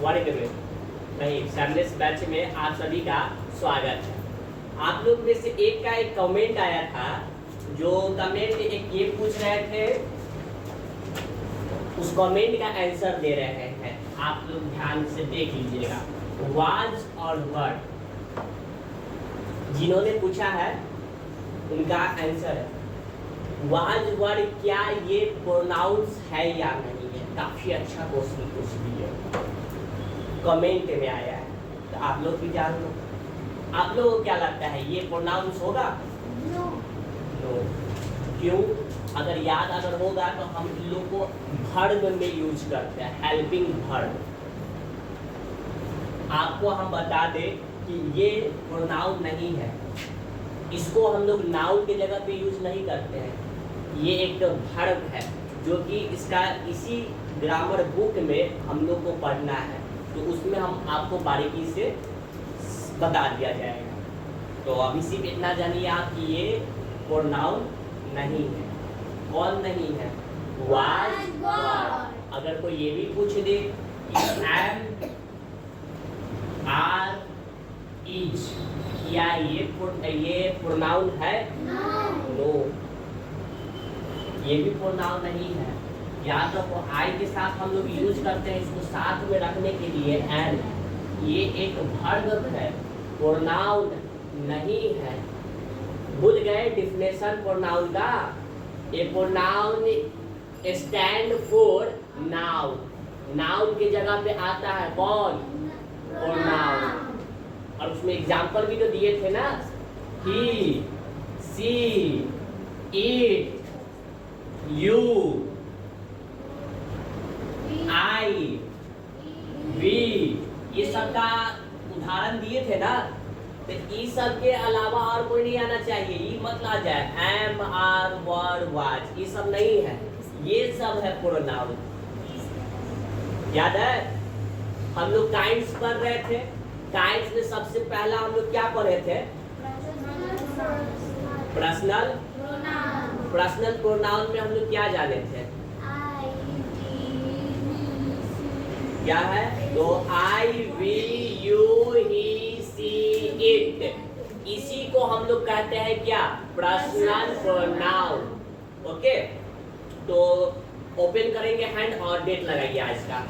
वर्ग में नहीं सैमलेस बैच में आप सभी का स्वागत है। आप लोग में से एक का एक कमेंट आया था, जो कमेंट एक ये पूछ रहे थे, उस कमेंट का आंसर दे रहे हैं। आप लोग ध्यान से देख लीजिएगा। वाज और वर्ड जिन्होंने पूछा है उनका आंसर है वाज वर्ड, क्या ये प्रोनाउंस है या नहीं है। काफी अच्छा क्वेश्चन पूछ लिया, कमेंट में आया है, तो आप लोग भी जान लो। आप लोगों को क्या लगता है ये प्रोनाउंस होगा? नो। क्यों? अगर याद अगर होगा तो हम इन लोग को वर्ब में यूज करते हैं, हेल्पिंग वर्ब। आपको हम बता दें कि ये प्रोनाउन नहीं है, इसको हम लोग नाउन की जगह पे यूज नहीं करते हैं। ये एक वर्ब है जो कि इसका इसी ग्रामर बुक में हम लोग को पढ़ना है, तो उसमें हम आपको बारीकी से बता दिया जाएगा। तो अभी सिर्फ इतना जानिए आप कि ये प्रोनाउन नहीं है। कौन नहीं है? Was word. अगर कोई ये भी पूछ दे कि एम आर इज, क्या ये प्रोनाउन है? नो, ये भी प्रोनाउन नहीं है। याद रखो, आई के साथ हम लोग यूज करते हैं इसको साथ में रखने के लिए एन। ये एक वर्ब है, प्रोनाउन नहीं है। भूल गए डिफिनेशन प्रोनाउन का? A pronoun stand for noun. Noun की जगह पे आता है कौन? प्रोनाउन। और उसमें एग्जाम्पल भी तो दिए थे ना, ही, she, it, you, I, we, ये सब का उदाहरण दिए थे ना। तो इस सब के अलावा और कोई नहीं आना चाहिए। ये मत आ जाए एम आर वर्ड वाज, ये सब नहीं है, ये सब है प्रोनाउन। याद है हम लोग काइंड्स पढ़ रहे थे, काइंड्स में सबसे पहला हम लोग क्या पढ़े थे? पर्सनल प्रोनाउन में हम लोग क्या जाने थे? क्या है? तो I, we, you, he, she, it, इसी को हम लोग कहते हैं क्या? Personal pronoun. ओके, तो ओपन करेंगे हैंड और डेट लगाइए आज का।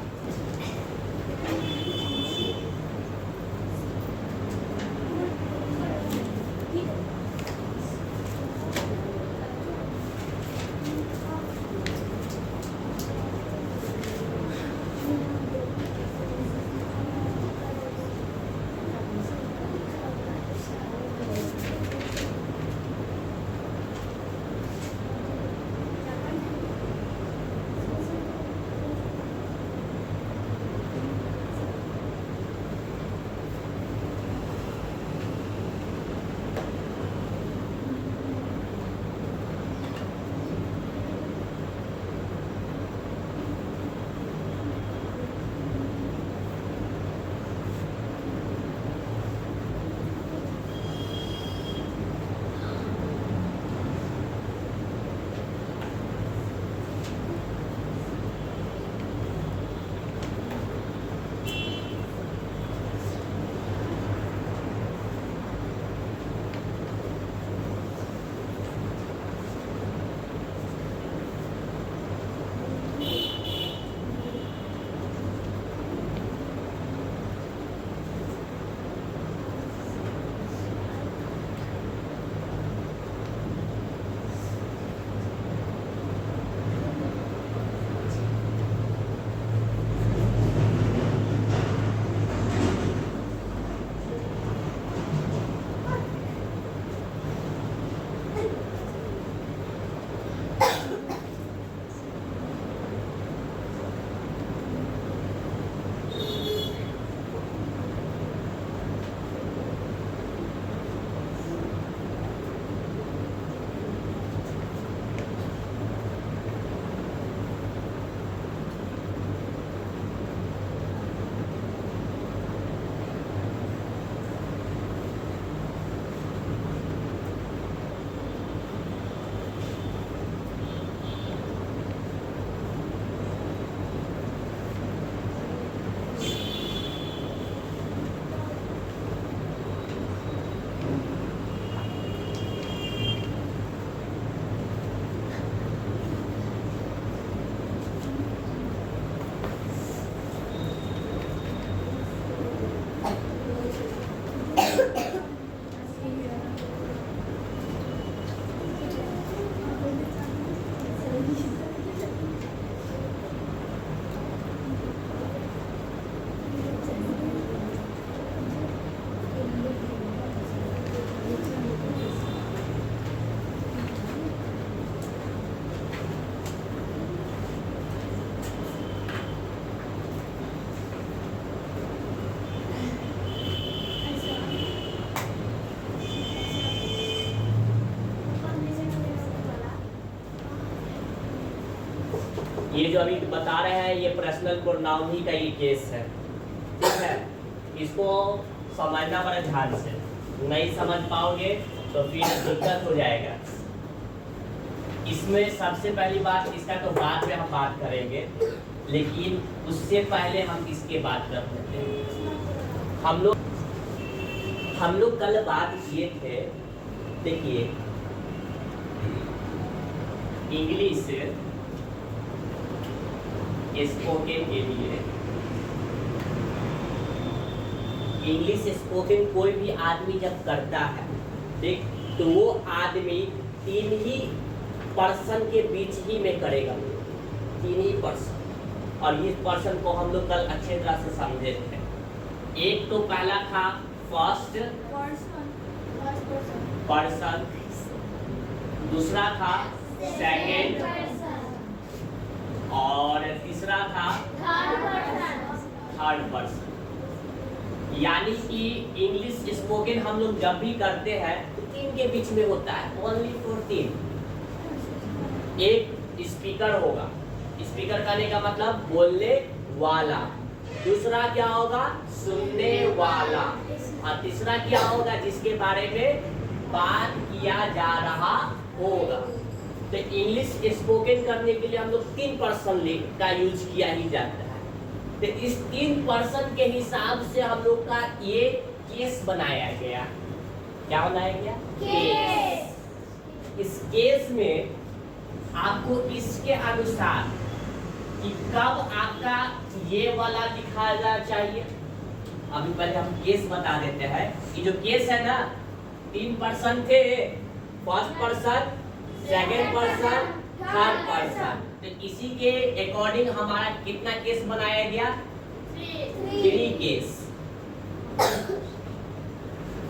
ये जो अभी बता रहे हैं ये पर्सनल प्रोनाउन ही का ये केस है, ठीक है। इसको समझना पड़े ध्यान से, नहीं समझ पाओगे तो फिर दिक्कत हो जाएगा। इसमें सबसे पहली बात, इसका तो बाद में हम बात करेंगे, लेकिन उससे पहले हम इसके बात कर लेते हैं। हम लोग कल बात किए थे, देखिए इंग्लिश स्पोकन के लिए, इंग्लिश स्पोकन कोई भी आदमी जब करता है, ठीक, तो वो आदमी 3 ही पर्सन के बीच ही में करेगा, 3 ही पर्सन। और इस पर्सन को हम लोग कल अच्छे तरह से समझे थे। एक तो पहला था फर्स्ट पर्सन, दूसरा था सेकंड, और तीसरा था थर्ड पर्सन। यानी कि इंग्लिश स्पोकन हम लोग जब भी करते हैं तो 3 के बीच में होता है, ओनली फॉर 3। एक स्पीकर होगा, स्पीकर करने का मतलब बोलने वाला, दूसरा क्या होगा सुनने वाला, और तीसरा क्या होगा जिसके बारे में बात किया जा रहा होगा। तो इंग्लिश स्पोकन करने के लिए हम लोग 3 पर्सन का यूज किया ही जाता है। तो इस 3 पर्सन के हिसाब से हम लोग का ये केस बनाया गया। क्या बनाया गया? केस। इस केस में आपको इसके अनुसार कि कब आपका ये वाला दिखाना चाहिए, अभी पहले हम केस बता देते हैं। ये जो केस है ना, 3 पर्सन थे, first person, second person, third person. तो इसी के अकॉर्डिंग हमारा कितना केस बनाया गया? 3 केस,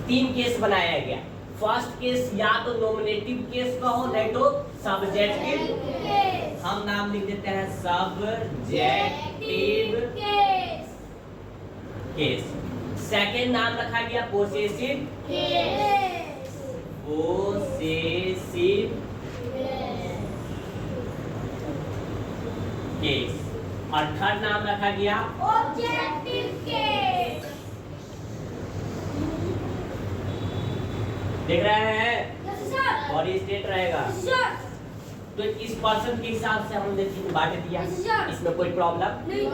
3 केस बनाया गया। फर्स्ट केस या तो नॉमिनेटिव केस कहो, नहीं तो सब्जेक्टिव। हम नाम लिख देते हैं सब्जेक्टिव केस। सेकंड नाम रखा गया पोसेसिव केस, पोसेसिव केस। और थर्ड नाम रखा गया ऑब्जेक्टिव केस। देख रहे हैं? और स्टेट रहेगा तो इस पर्सन के हिसाब से हमने बांट दिया, इसमें कोई प्रॉब्लम नहीं।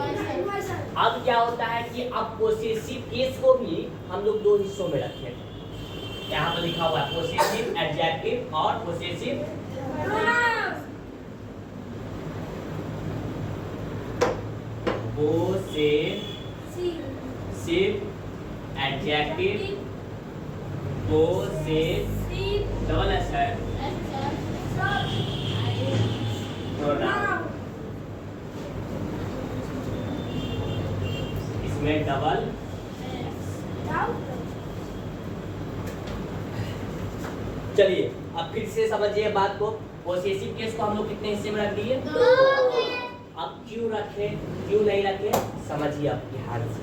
अब क्या होता है कि अब पोसेसिव केस को भी हम लोग 2 हिस्सों में रखे। यहाँ पर लिखा हुआ है पोसेसिव एडजेक्टिव और possessive pronoun. Possessive adjective, possessive double S है प्रोनाउन, इसमें डबल। चलिए अब फिर से समझिए बात को। पोसेसिव केस को हम लोग कितने हिस्से में रख दिए? 2। अब क्यों रखे, क्यों नहीं रखे, समझिए अब ध्यान से।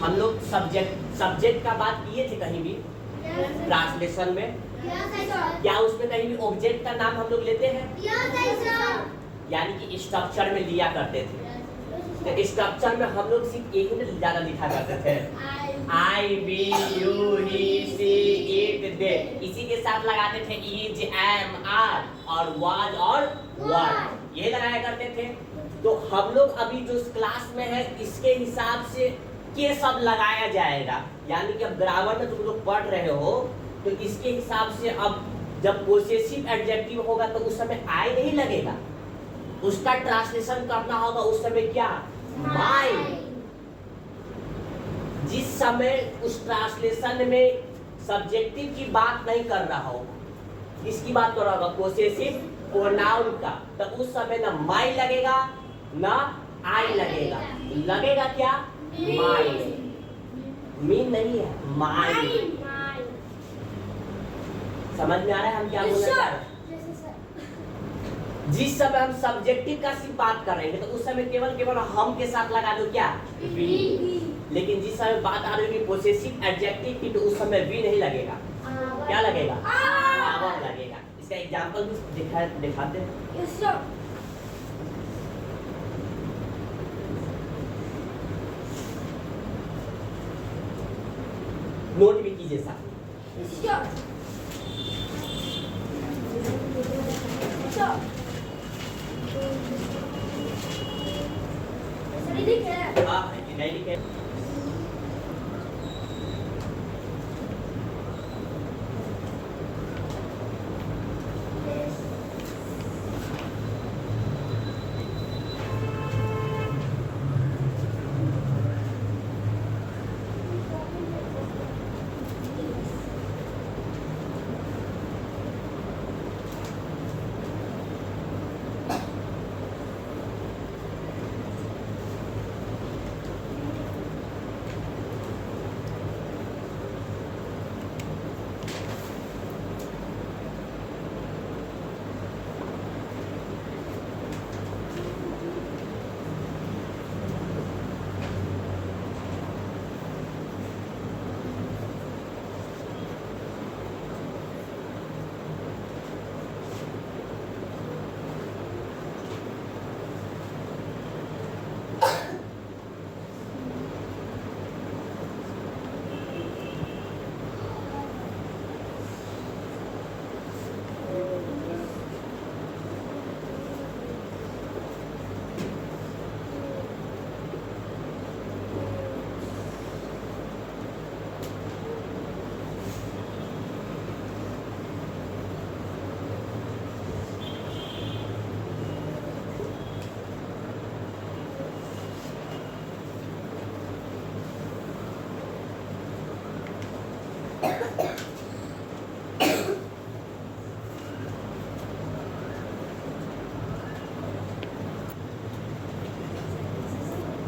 हम लोग सब्जेक्ट का बात किए थे कहीं भी ट्रांसलेशन में? क्या उसमें कहीं भी ऑब्जेक्ट का नाम हम लोग लेते हैं? यानी कि स्ट्रक्चर में लिया करते थे। तो स्ट्रक्चर में हम लोग सिर्फ एक ही ज्यादा लिखा करते थे, I we you he she it they. इसी के साथ लगाते थे इज एम आर और वाज और वर, ये लगाया करते थे। तो हम लोग अभी जो क्लास में है इसके हिसाब से के सब लगाया जाएगा। यानी कि अब ग्रामर में तुम लोग पढ़ रहे हो तो इसके हिसाब से अब जब पोसेसिव एडजेक्टिव होगा तो उस समय आई नहीं लगेगा, उसका ट्रांसलेशन करना होगा उस समय क्या? माई। जिस समय उस ट्रांसलेशन में सब्जेक्टिव की बात नहीं कर रहा होगा, इसकी बात कर रहा होगा पोसेसिव प्रोनाउन का, तो उस समय ना माई लगेगा ना आई लगेगा, लगेगा क्या? माई। मीन नहीं है, माई। समझ में आ रहा है हम क्या बोलना चाह रहे हैं? जिस समय हम सब्जेक्टिव का सिर्फ बात करेंगे तो उस समय केवल हम के साथ लगा दो क्या? वी। लेकिन जिस समय बात आ रही है पोसेसिव एडजेक्टिव की तो उस समय वी नहीं लगेगा, क्या लगेगा? आवर लगेगा। इसका एग्जांपल दिखाते हैं। Yes, sir. नोट भी कीजिए साथ। Yes, sir. Sir. Ready, sir? हाँ रेडी है।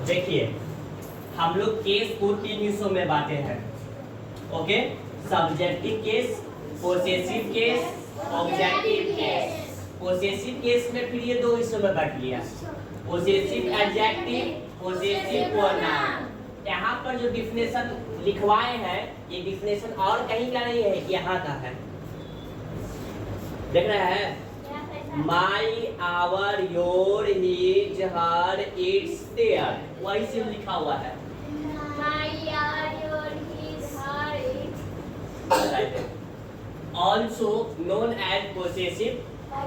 देखिए हम लोग केस को 3 हिस्सों में बांटे हैं। Okay, subjective case, possessive case, objective case. Possessive case में फिर ये 2 हिस्सों में बांट लिया, पोसेसिव एडजेक्टिव, पोसेसिव प्रोनाउन। यहाँ पर जो डिफिनेशन लिखवाए हैं ये डिफिनेशन और कहीं का नहीं है, यहाँ का है। देख रहे हैं, my, our, your, his, her, its, their, वही से लिखा हुआ है। Also known as possessive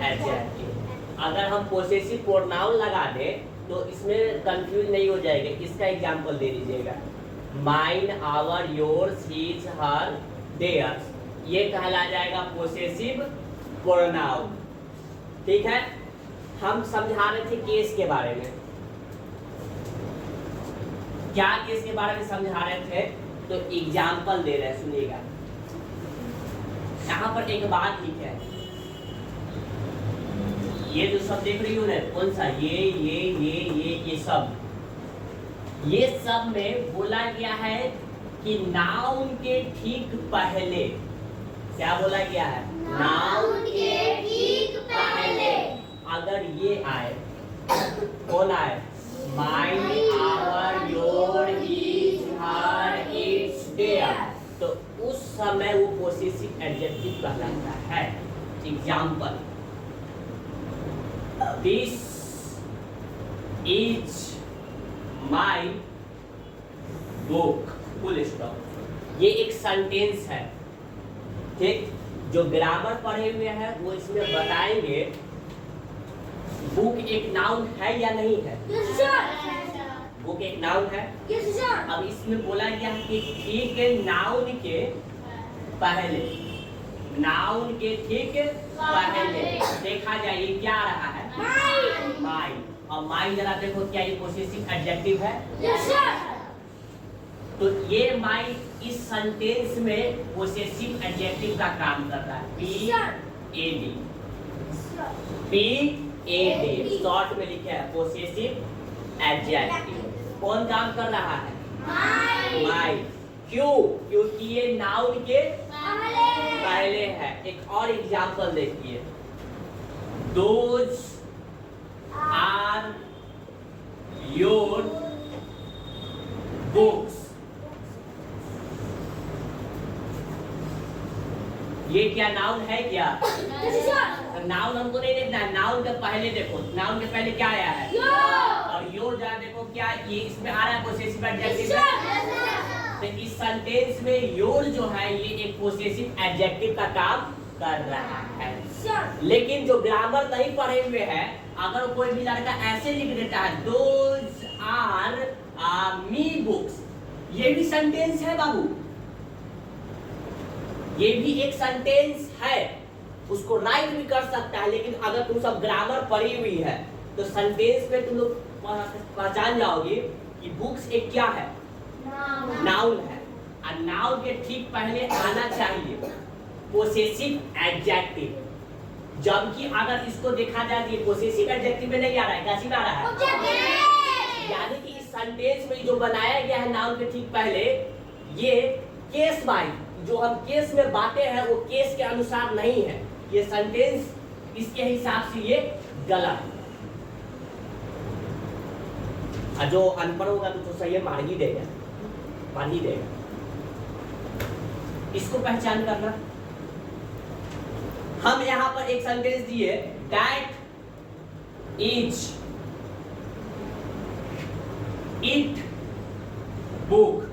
adjective. अगर हम पोसेसिव प्रोनाउन लगा दें तो इसमें कंफ्यूज नहीं हो जाएगा। इसका एग्जांपल दे दीजिएगा, mine, our, yours, his, her, theirs, ये कहला जाएगा पोसेसिव प्रोनाउन। ठीक है, हम समझा रहे थे केस के बारे में। क्या केस के बारे में समझा रहे थे, तो एग्जाम्पल दे रहे हैं, सुनिएगा। यहाँ पर एक बात लिखा है, ये जो सब देख रही हो ना, कौन सा, ये सब में बोला गया है कि नाउन के ठीक पहले, क्या बोला गया है, नाउन के ठीक पहले अगर ये आए, कौन आए, mine, our, your, his, her, its, their, तो उस समय वो पोसेसिव एडजेक्टिव कहलाता है। Example, this is my book, full stop. ये एक सेंटेंस है। ठीक, जो ग्रामर पढ़े हुए हैं वो इसमें बताएंगे बुक एक नाउन है या नहीं है। Yes, sir. बुक एक नाउन है। Yes, sir. अब इसमें बोला गया कि ठीक है, नाउन के पहले, नाउन के ठीक पहले देखा जाए ये क्या रहा है, माई। और माई जरा देखो, क्या ये पोसेसिव एडजेक्टिव है। Yes, sir. तो ये माई इस सेंटेंस में पोसेसिव एडजेक्टिव का काम कर रहा है। P-A-D, P-A-D शॉर्ट में लिखा है पोसेसिव एडजेक्टिव। कौन काम कर रहा है, माई। क्यों, क्योंकि ये नाउन के पहले है। एक और एग्जांपल देखिए, दोज आर योर बुक्स, ये क्या नाउन है क्या? Yes sir. नाउन हमको नहीं देखना है, नाउन के पहले देखो, नाउन के पहले क्या आया है? योर। और योर जरा देखो क्या ये इसमें आ रहा है पोसेसिव एडजेक्टिव यस में। सर। तो इस सेंटेंस में योर जो है ये एक पोसेसिव एडजेक्टिव का काम कर रहा है। सर। लेकिन जो ग्रामर नहीं पढ़े हुए हैं, अगर कोई भी लड़का ऐसे लिख देता है दोज आर मी बुक्स, ये भी सेंटेंस है बाबू, ये भी एक सेंटेंस है, उसको राइट भी कर सकता है। लेकिन अगर तुम सब ग्रामर पढ़ी हुई है तो सेंटेंस में तुम लोग पहचान जाओगे कि बुक्स एक क्या है? नाउन है। और नाउन के ठीक पहले आना चाहिए पोसेसिव एडजेक्टिव, जबकि अगर इसको देखा जाए तो पोसेसिव एडजेक्टिव में नहीं आ रहा है, कैसे में आ रहा है? ऑब्जेक्टिव। यानी कि इस सेंटेंस में जो बनाया गया है नाउन के ठीक पहले, ये केस वाइज जो हम केस में बातें हैं वो केस के अनुसार नहीं है। ये सेंटेंस इसके हिसाब से ये गलत है। और जो अनपढ़ होगा तो सही है, मार ही देगा, मार ही देगा। इसको पहचान करना। हम यहां पर एक सेंटेंस दिए, दैट इज इट बुक।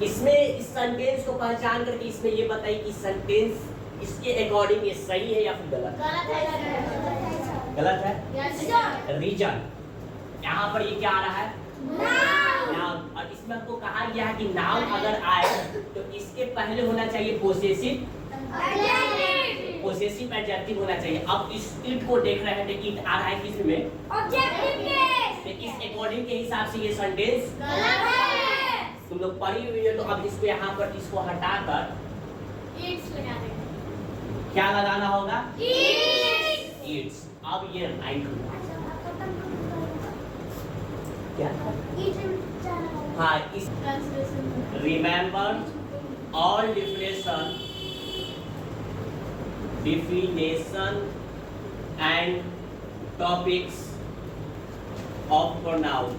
इसमें इस सेंटेंस को पहचान करके इसमें ये बताइए कि सेंटेंस इसके अकॉर्डिंग ये सही है या फिर गलत है? गलत है। Yes sir. रीजन यहाँ पर ये क्या आ रहा है? नाउन। और इसमें हमको कहा गया है कि नाउन अगर आए तो इसके पहले होना चाहिए पोसेसिव एडजेक्टिव होना चाहिए। अब इस इट को देख रहे हैं तो इट आ रहा है किस में? Objective case. तो इस अकॉर्डिंग के हिसाब से ये सेंटेंस गलत है। तुम लोग पढ़ी हुई है। तो अब इसको यहाँ पर इसको हटाकर इट्स लगा देंगे। क्या लगाना होगा? इट्स। इट्स। अब ये राइट हुआ क्या? हाँ, इस remember all definition and topics of pronoun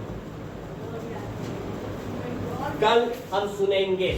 कल हम सुनेंगे।